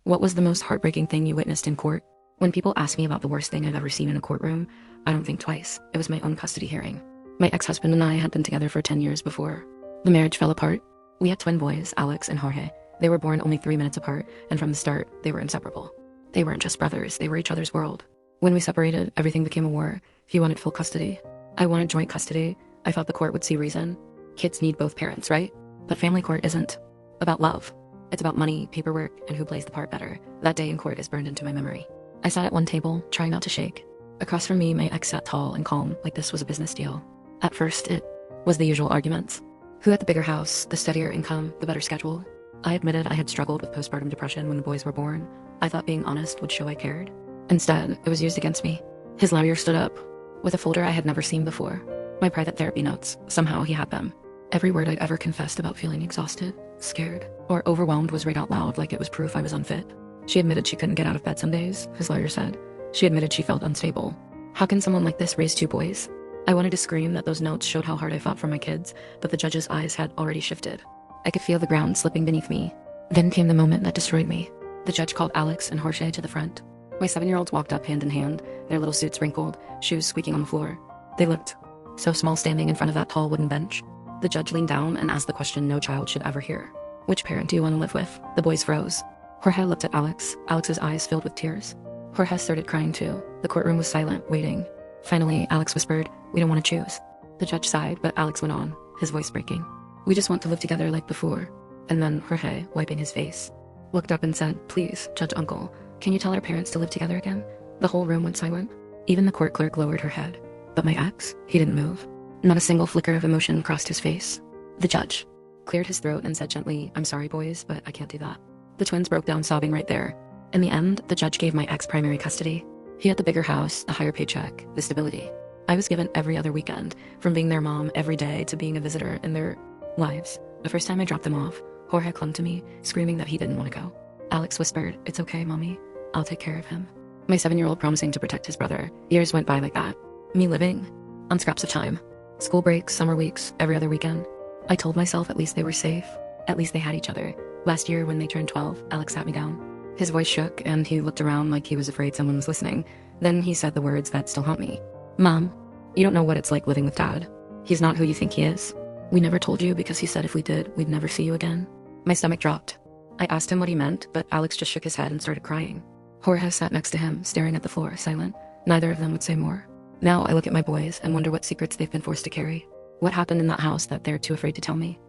What was the most heartbreaking thing you witnessed in court? When people ask me about the worst thing I've ever seen in a courtroom, I don't think twice. It was my own custody hearing. My ex-husband and I had been together for 10 years before the marriage fell apart. We had twin boys, Alex and Jorge. They were born only 3 minutes apart, and from the start, they were inseparable. They weren't just brothers, they were each other's world. When we separated, everything became a war. He wanted full custody. I wanted joint custody. I thought the court would see reason. Kids need both parents, right? But family court isn't about love. It's about money, paperwork, and who plays the part better. That day in court is burned into my memory. I sat at one table, trying not to shake. Across from me, my ex sat tall and calm, like this was a business deal. At first, it was the usual arguments. Who had the bigger house, the steadier income, the better schedule? I admitted I had struggled with postpartum depression when the boys were born. I thought being honest would show I cared. Instead, it was used against me. His lawyer stood up, with a folder I had never seen before. My private therapy notes. Somehow he had them. Every word I'd ever confessed about feeling exhausted, scared, or overwhelmed was read out loud like it was proof I was unfit. She admitted she couldn't get out of bed some days, his lawyer said. She admitted she felt unstable. How can someone like this raise 2 boys? I wanted to scream that those notes showed how hard I fought for my kids, but the judge's eyes had already shifted. I could feel the ground slipping beneath me. Then came the moment that destroyed me. The judge called Alex and Jorge to the front. My 7-year-olds walked up hand in hand, their little suits wrinkled, shoes squeaking on the floor. They looked so small standing in front of that tall wooden bench. The judge leaned down and asked the question no child should ever hear. Which parent do you want to live with? The boys froze. Jorge looked at Alex. Alex's eyes filled with tears. Jorge started crying too. The courtroom was silent, waiting. Finally, Alex whispered, "We don't want to choose." The judge sighed, but Alex went on, his voice breaking. "We just want to live together like before." And then Jorge, wiping his face, looked up and said, "Please, Judge Uncle, can you tell our parents to live together again?" The whole room went silent. Even the court clerk lowered her head. But my ex, he didn't move. Not a single flicker of emotion crossed his face. The judge cleared his throat and said gently, "I'm sorry, boys, but I can't do that." The twins broke down sobbing right there. In the end, the judge gave my ex primary custody. He had the bigger house, the higher paycheck, the stability. I was given every other weekend, from being their mom every day to being a visitor in their lives. The first time I dropped them off, Jorge clung to me, screaming that he didn't want to go. Alex whispered, "It's okay, Mommy. I'll take care of him." My 7-year-old promising to protect his brother. Years went by like that. Me living on scraps of time. School breaks, summer weeks, every other weekend. I told myself at least they were safe. At least they had each other. Last year, when they turned 12, Alex sat me down. His voice shook, and he looked around like he was afraid someone was listening. Then he said the words that still haunt me. "Mom, you don't know what it's like living with Dad. He's not who you think he is. We never told you because he said if we did, we'd never see you again." My stomach dropped. I asked him what he meant, but Alex just shook his head and started crying. Jorge sat next to him, staring at the floor, silent. Neither of them would say more. Now I look at my boys and wonder what secrets they've been forced to carry. What happened in that house that they're too afraid to tell me?